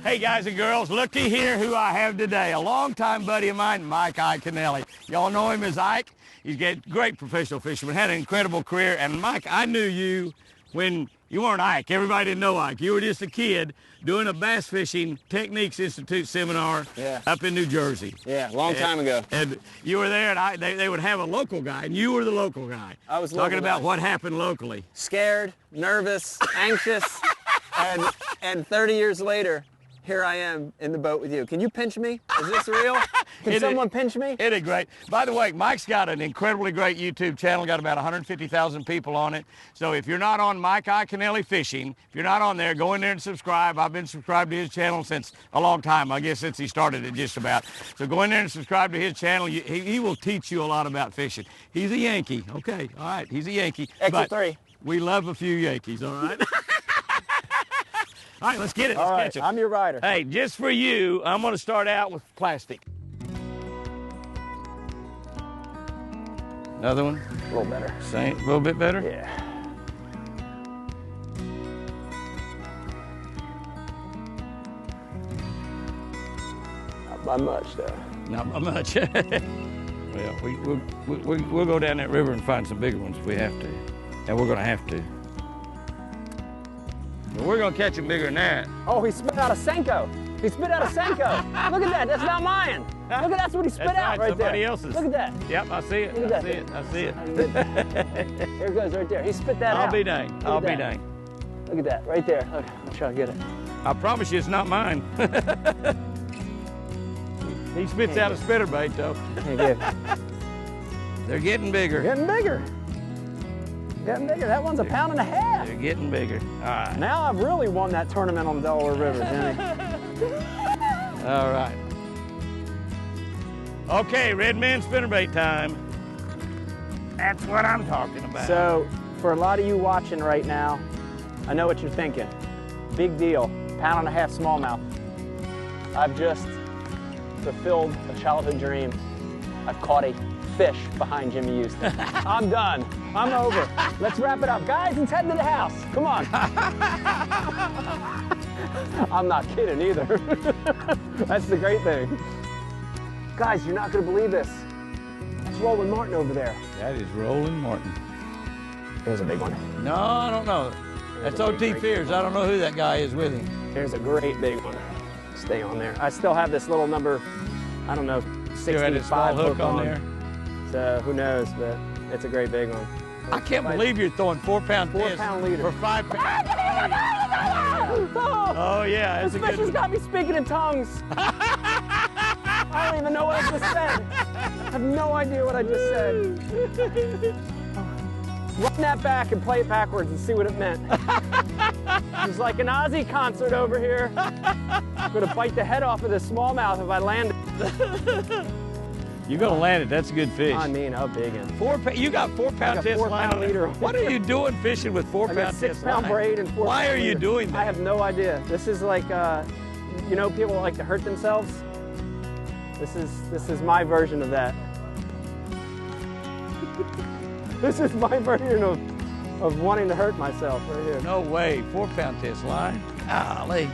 Hey guys and girls, looky here who I have today. A longtime buddy of mine, Mike Iaconelli. Y'all know him as Ike. He's a great professional fisherman, had an incredible career. And Mike, I knew you when you weren't Ike. Everybody didn't know Ike. You were just a kid doing a Bass Fishing Techniques Institute seminar up in New Jersey. Yeah, long time ago. And you were there, and they would have a local guy, and you were the local guy. I was talking about what happened locally. Scared, nervous, anxious, and 30 years later, here I am in the boat with you. Can you pinch me? Is this real? Can someone pinch me? It is great. By the way, Mike's got an incredibly great YouTube channel, got about 150,000 people on it. So if you're not on Mike Iaconelli Fishing, if you're not on there, go in there and subscribe. I've been subscribed to his channel since a long time, I guess since he started it just about. So go in there and subscribe to his channel. He will teach you a lot about fishing. He's a Yankee. Okay, all right, he's a Yankee. Extra 3. We love a few Yankees, all right? All right, let's get it. Let's catch it. I'm your rider. Hey, just for you, I'm going to start out with plastic. Another one? A little better. Same, a little bit better? Yeah. Not by much, though. Not by much. Well, we'll go down that river and find some bigger ones if we have to. And we're going to have to. But we're going to catch them bigger than that. Oh, he spit out a Senko. He spit out a Senko. Look at that. That's not mine. Look at that's what he spit out right somebody there. Else's. Look at that. Yep, I see it. Look at I see it. I see it. There it goes right there. He spit that out. I'll be dang. I'll be dang. Look at that right there. Look, I'll try to get it. I promise you it's not mine. He spits out a spinnerbait though. They're getting bigger. Getting bigger. Getting bigger. That one's a pound and a half. They're getting bigger. All right. Now I've really won that tournament on the Delaware River, Jimmy. All right. Okay, red man spinnerbait time. That's what I'm talking about. So, for a lot of you watching right now, I know what you're thinking. Big deal, pound and a half smallmouth. I've just fulfilled a childhood dream. I've caught a fish behind Jimmy Houston. I'm done. I'm over. Let's wrap it up. Guys, let's head to the house. Come on. I'm not kidding either. That's the great thing. Guys, you're not going to believe this. That's Roland Martin over there. That is Roland Martin. There's a big one. No, I don't know. That's O.T. Fears. I don't know who that guy is with him. There's a great big one. Stay on there. I still have this little number, I don't know, 65 hook on there. So who knows, but it's a great big one. I can't believe you're throwing 4-pound fish 4-pound leader for 5 pounds. Oh yeah, this fish has got me speaking in tongues. I don't even know what I just said. I have no idea what I just said. Run that back and play it backwards and see what it meant. It's like an Ozzy concert over here. I'm gonna bite the head off of this smallmouth if I land it. You're gonna land it. That's a good fish. I mean, how big one? You got 4-pound test line on leader. What are you doing fishing with 4-pound test line? 6-pound braid and 4-pound Why are you leader. doing that? I have no idea. This is like, you know, people like to hurt themselves. This is my version of that. This is my version of wanting to hurt myself right here. No way, 4-pound test line. Golly.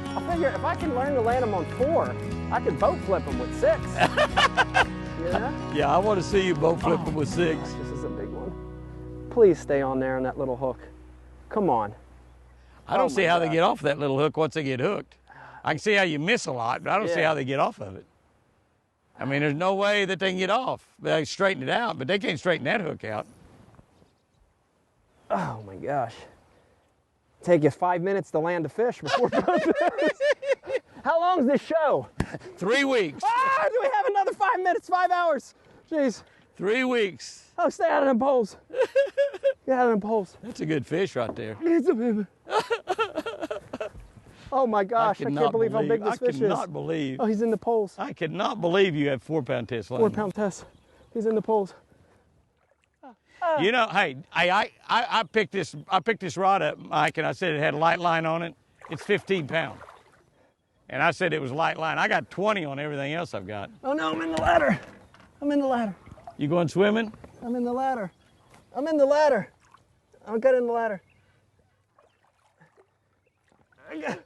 I figure if I can learn to land them on 4, I could boat flip them with 6. Yeah? Yeah, I want to see you boat flip them with 6. Gosh, this is a big one. Please stay on there on that little hook. Come on. I don't see how they get off that little hook once they get hooked. I can see how you miss a lot, but I don't see how they get off of it. I mean, there's no way that they can get off. They straighten it out, but they can't straighten that hook out. Oh my gosh. Take you 5 minutes to land a fish before How long's this show? 3 weeks. Ah, do we have another 5 minutes, 5 hours? Jeez. 3 weeks. Oh, stay out of them poles. Get out of them poles. That's a good fish right there. Oh my gosh, I can't believe how big this fish is. I cannot believe. Oh, he's in the poles. I cannot believe you have 4-pound test line. 4-pound test. He's in the poles. You know, hey, I picked this rod up, Mike, and I said it had a light line on it. It's 15 pounds. And I said it was light line. I got 20 on everything else I've got. Oh no, I'm in the ladder. I'm in the ladder. You going swimming? I'm in the ladder. I'm in the ladder. I got in the ladder. I got it!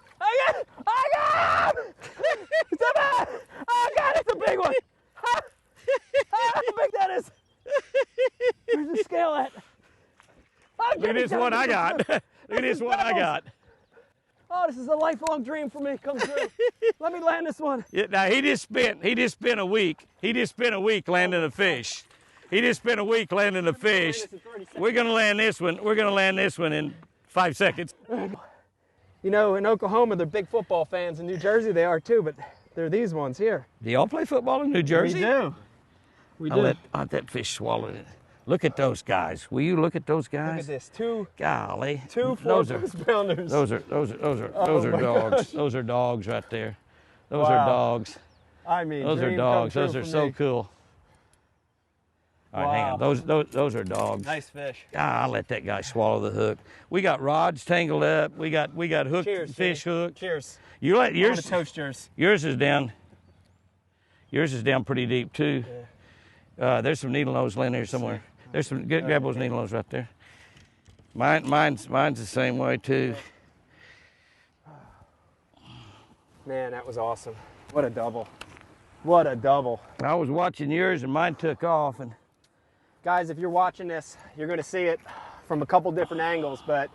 Oh, God, it's a big one. How big that is. Where's the scale at? Oh, Look at this one I got. Look at this one I got. Oh, this is a lifelong dream for me come true. Let me land this one. Yeah, now he just spent a week. He just spent a week landing a fish. He just spent a week landing a fish. We're gonna land this one. We're gonna land this one in 5 seconds. You know, in Oklahoma, they're big football fans. In New Jersey, they are too, but they're these ones here. Do y'all play football in New Jersey? We do. We do. Let that fish swallow it. Look at those guys. Will you look at those guys? Look at this. Two Golly. 2 4-pounders. Those are dogs. Gosh. Those are dogs right there. Those are dogs. I mean, Those are dogs. Those are so cool. All right, hang on. Those are dogs. Nice fish. I'll let that guy swallow the hook. We got rods tangled up. We got hooked fish hooked. Cheers. You let yours. Toast yours. Yours is down. Yours is down pretty deep too. Yeah. There's some needle nose laying there somewhere. There's some. Grab those needle nose right there. Mine's the same way too. Man, that was awesome. What a double. What a double. I was watching yours and mine took off. And guys, if you're watching this, you're going to see it from a couple different angles, but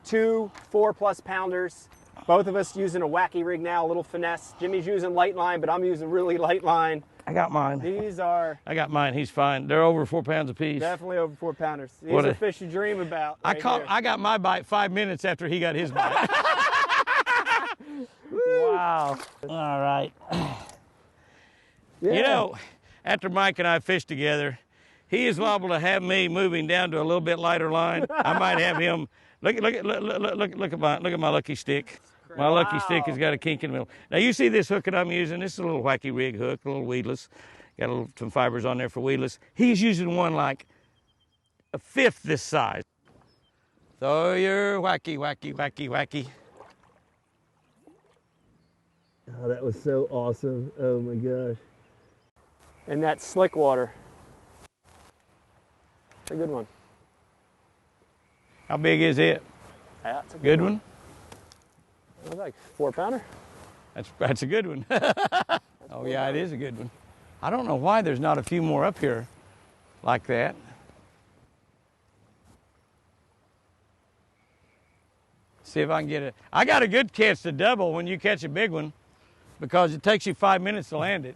2 4+ pounders. Both of us using a wacky rig now, a little finesse. Jimmy's using light line, but I'm using really light line. I got mine. These are... I got mine. He's fine. They're over 4 pounds apiece. Definitely over 4 pounders. These are fish you dream about. Right I got my bite 5 minutes after he got his bite. Wow. All right. Yeah. You know, after Mike and I fished together, he is liable to have me moving down to a little bit lighter line. I might have him. Look at my lucky stick. My lucky stick has got a kink in the middle. Now you see this hook that I'm using. This is a little wacky rig hook, a little weedless. Got some fibers on there for weedless. He's using one like a fifth this size. So you're wacky. Oh, that was so awesome. Oh my gosh. And that slick water. It's a good one. How big is it? Yeah, it's a good one. It was like 4 pounder. That's a good one. Oh yeah, it is a good one. I don't know why there's not a few more up here like that. See if I can get it. I got a good chance to double when you catch a big one because it takes you 5 minutes to land it.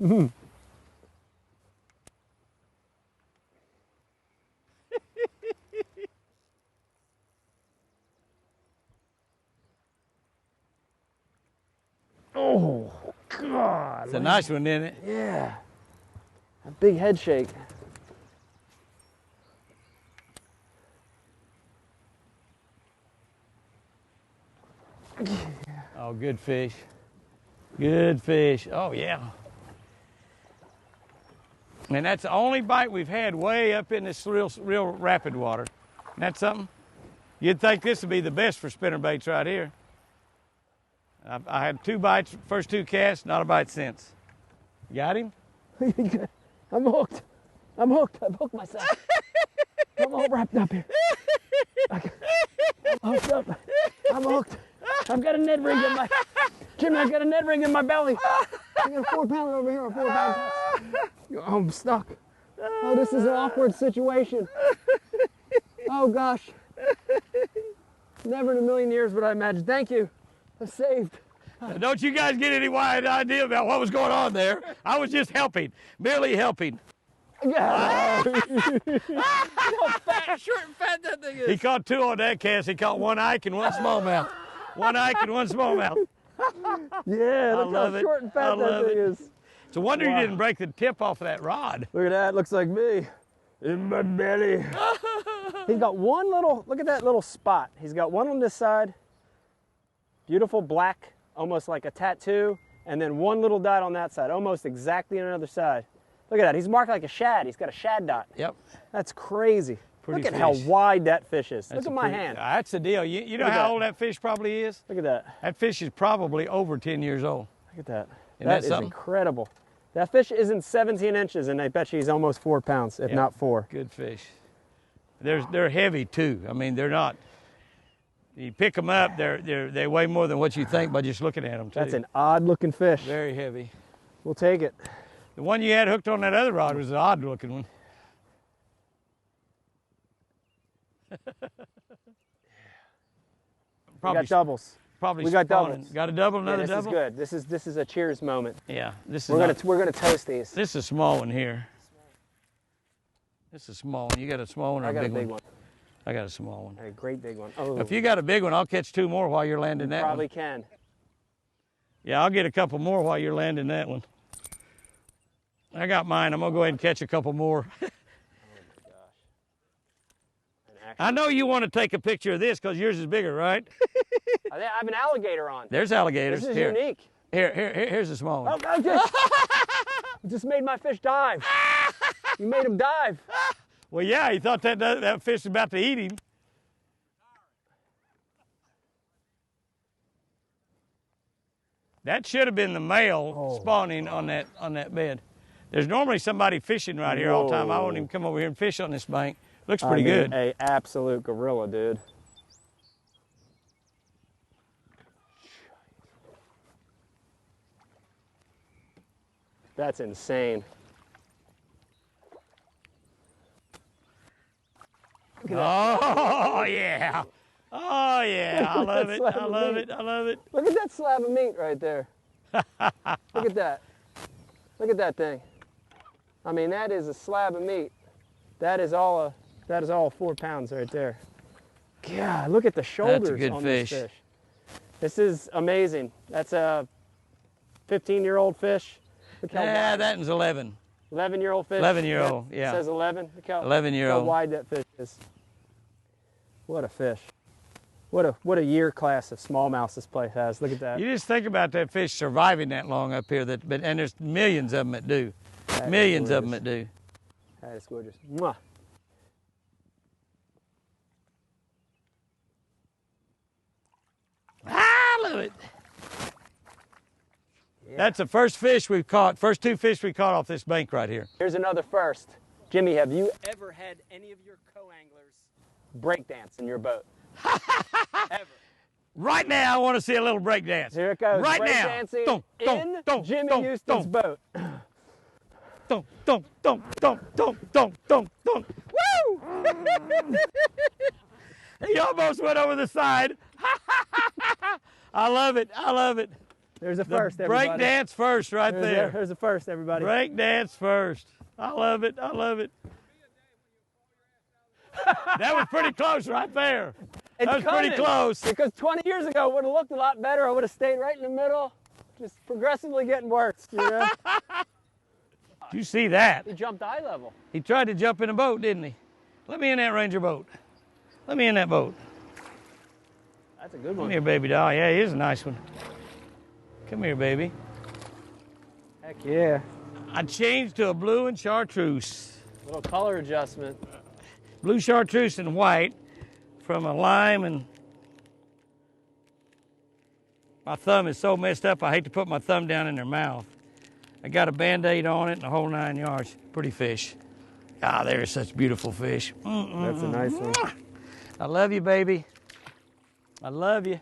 Oh, God. It's a nice one, isn't it? Yeah. A big head shake. Oh, good fish. Good fish. Oh, yeah. And that's the only bite we've had way up in this real rapid water. Isn't that something? You'd think this would be the best for spinnerbaits right here. I had 2 bites, first 2 casts, not a bite since. Got him? I'm hooked. I'm hooked. I've hooked myself. I'm all wrapped up here. I'm hooked up. I'm hooked. I've got a Ned ring in my... Jimmy, I've got a Ned ring in my belly. I got a 4 pounder over here, a 4 pound. Oh, I'm stuck. Oh, this is an awkward situation. Oh, gosh. Never in a million years would I imagine. Thank you. I'm saved. Don't you guys get any wide idea about what was going on there? I was just helping, merely helping. Yeah. How fat, short and fat that thing is. He caught 2 on that cast. He caught 1 Ike and 1 smallmouth. 1 Ike and 1 smallmouth. Yeah, look love how it. short and fat that thing is. It's a wonder you didn't break the tip off of that rod. Look at that, looks like me. In my belly. He's got one little, look at that little spot. He's got one on this side. Beautiful black, almost like a tattoo. And then one little dot on that side, almost exactly on the other side. Look at that, he's marked like a shad. He's got a shad dot. Yep. That's crazy. Pretty Look at fish. how wide that fish is. That's Look at my hand. That's the deal. You know Look at how that. old that fish probably is? Look at that. That fish is probably over 10 years old. Look at that. Isn't That that is something? incredible. That fish isn't 17 inches, and I bet you he's almost 4 pounds, if Yep. not 4. Good fish. They're heavy too. I mean, they're not, You pick them up, they weigh more than what you think by just looking at them, too. That's an odd-looking fish. Very heavy. We'll take it. The one you had hooked on that other rod was an odd-looking one. We got doubles. Probably we got spawning. doubles. Got a double, another this double? Is good. This is a cheers moment. Yeah, this is we're gonna toast these. This is a small one here. This is a small one. You got a small one or I got a big one? I got a small one. A great big one. Oh. If you got a big one, I'll catch 2 more while you're landing that Probably one. can. Yeah, I'll get a couple more while you're landing that one. I got mine. I'm gonna go ahead and catch a couple more. Oh my gosh. I know you want to take a picture of this because yours is bigger, right? I have an alligator on. There's alligators. This is here. unique. Here's a small one. Oh, just made my fish dive. You made him dive. Well, yeah, he thought that fish was about to eat him. That should have been the male spawning on that bed. There's normally somebody fishing right here all the time. I won't even come over here and fish on this bank. Looks pretty good. A absolute gorilla, dude. That's insane. Oh, yeah. Oh, yeah. I love it. I love it. I love it. Look at that slab of meat right there. Look at that. Look at that thing. I mean, that is a slab of meat. That is all 4 pounds right there. God, look at the shoulders on this fish. This is amazing. That's a 15-year-old fish. Look how wide. That one's 11. 11-year-old fish. 11-year-old, yeah. It says 11. Look how 11-year-old. How wide that fish is. What a fish. What a year class of smallmouth this place has. Look at that. You just think about that fish surviving that long up here, and there's millions of them that do. Millions of them that do. That is gorgeous. Mwah. I love it. Yeah. That's the first fish we've caught, first 2 fish we caught off this bank right here. Here's another first. Jimmy, have you ever had any of your co-anglers breakdance in your boat? Ever? Right now, I want to see a little break dance. Here it goes. Right now. Breakdancing in Jimmy Houston's boat. Woo! He almost went over the side. I love it. I love it. There's a first, everybody. Break dance first right there. There's a first, everybody. Break dance first. I love it. I love it. That was pretty close right there. That was pretty close. Because 20 years ago, it would have looked a lot better. I would have stayed right in the middle, just progressively getting worse, you know? Did you see that? He jumped eye level. He tried to jump in a boat, didn't he? Let me in that Ranger boat. Let me in that boat. That's a good one. Come here, baby doll. Yeah, he is a nice one. Come here, baby. Heck yeah. I changed to a blue and chartreuse. Little color adjustment. Blue chartreuse and white from a lime, and my thumb is so messed up I hate to put my thumb down in their mouth. I got a Band-Aid on it and the whole 9 yards. Pretty fish. Ah, they're such beautiful fish. That's a nice one. I love you, baby. I love you.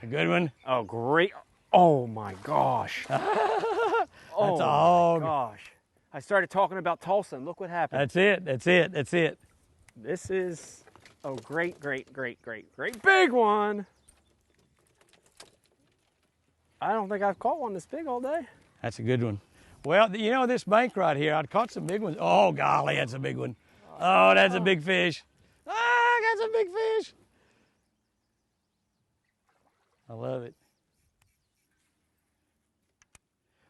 A good one? Oh, great. Oh, my gosh. That's a hog. Gosh. I started talking about Tulsa, and look what happened. That's it. That's it. That's it. This is a great big one. I don't think I've caught one this big all day. That's a good one. Well, you know, this bank right here, I'd caught some big ones. Oh, golly, that's a big one. Oh, that's a big fish. Ah, that's a big fish. I love it.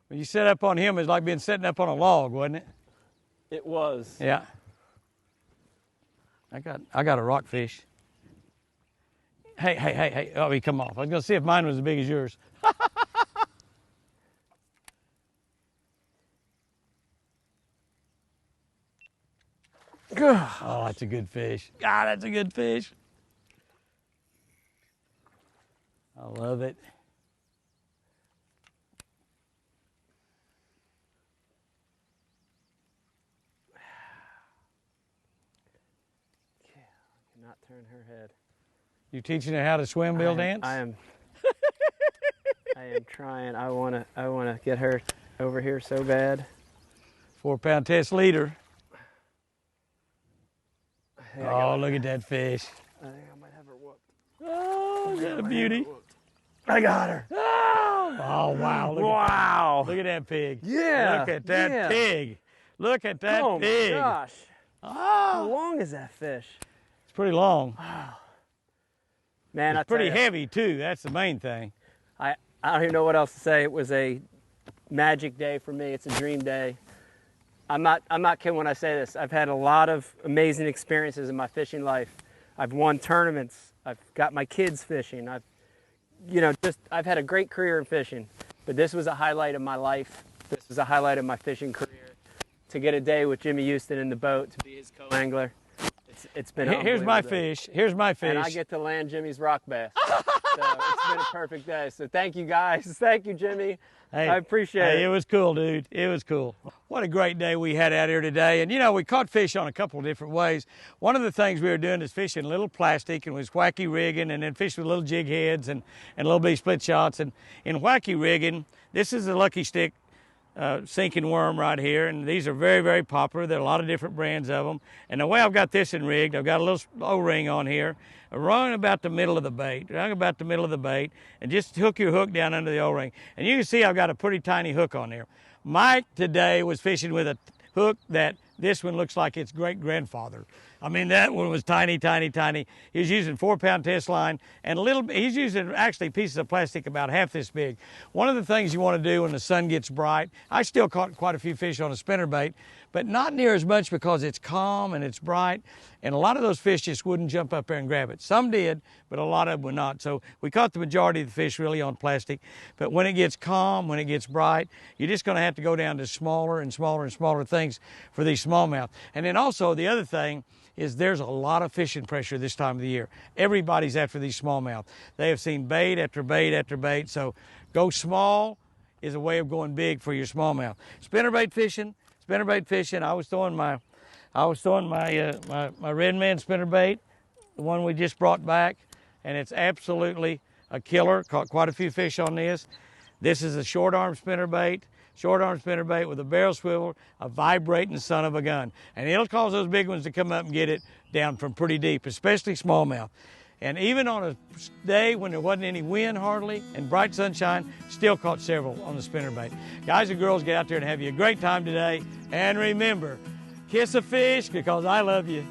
When you set up on him, it's like being sitting up on a log, wasn't it? It was. Yeah. I got a rockfish. Hey. Oh, he come off. I was going to see if mine was as big as yours. Oh, that's a good fish. God, that's a good fish. I love it. Yeah, I cannot turn her head. You teaching her how to swim, Bill dance? I am trying. I wanna get her over here so bad. 4-pound test leader. Oh, look at that fish. I think I might have her whooped. Oh, is that a beauty? I got her. Oh, wow. Wow. Look at that pig. Yeah. Look at that pig. Look at that pig. Oh my gosh. How long is that fish? It's pretty long. Man, It's pretty heavy too. That's the main thing. I don't even know what else to say. It was a magic day for me. It's a dream day. I'm not kidding when I say this. I've had a lot of amazing experiences in my fishing life. I've won tournaments. I've got my kids fishing. I've had a great career in fishing. But this was a highlight of my life. This was a highlight of my fishing career. To get a day with Jimmy Houston in the boat, to be his co-angler. It's been Here's my fish. Here's my fish. And I get to land Jimmy's rock bass. So it's been a perfect day. So thank you guys. Thank you, Jimmy. Hey, I appreciate it. It was cool, dude. It was cool. What a great day we had out here today. And, we caught fish on a couple of different ways. One of the things we were doing is fishing little plastic and was wacky rigging, and then fishing with little jig heads and little bitty split shots. And in wacky rigging, this is the Lucky Stick sinking worm right here, and these are very, very popular. There are a lot of different brands of them. And the way I've got this in rigged, I've got a little O-ring on here, run about the middle of the bait, and just hook your hook down under the O-ring. And you can see I've got a pretty tiny hook on there. Mike today was fishing with a hook that this one looks like its great-grandfather. I mean, that one was tiny, tiny, tiny. He was using 4-pound test line, and he's using actually pieces of plastic about half this big. One of the things you want to do when the sun gets bright, I still caught quite a few fish on a spinnerbait, but not near as much because it's calm and it's bright, and a lot of those fish just wouldn't jump up there and grab it. Some did, but a lot of them would not. So we caught the majority of the fish really on plastic, but when it gets calm, when it gets bright, you're just going to have to go down to smaller and smaller and smaller things for these smallmouth. And then also the other thing is there's a lot of fishing pressure this time of the year. Everybody's after these smallmouth. They have seen bait after bait after bait, so go small is a way of going big for your smallmouth. Spinnerbait fishing, I was throwing my Red Man spinnerbait, the one we just brought back, and it's absolutely a killer. Caught quite a few fish on this. This is a short arm spinnerbait with a barrel swivel, a vibrating son of a gun. And it'll cause those big ones to come up and get it down from pretty deep, especially smallmouth. And even on a day when there wasn't any wind hardly and bright sunshine, still caught several on the spinnerbait. Guys and girls, get out there and have you a great time today. And remember, kiss a fish because I love you.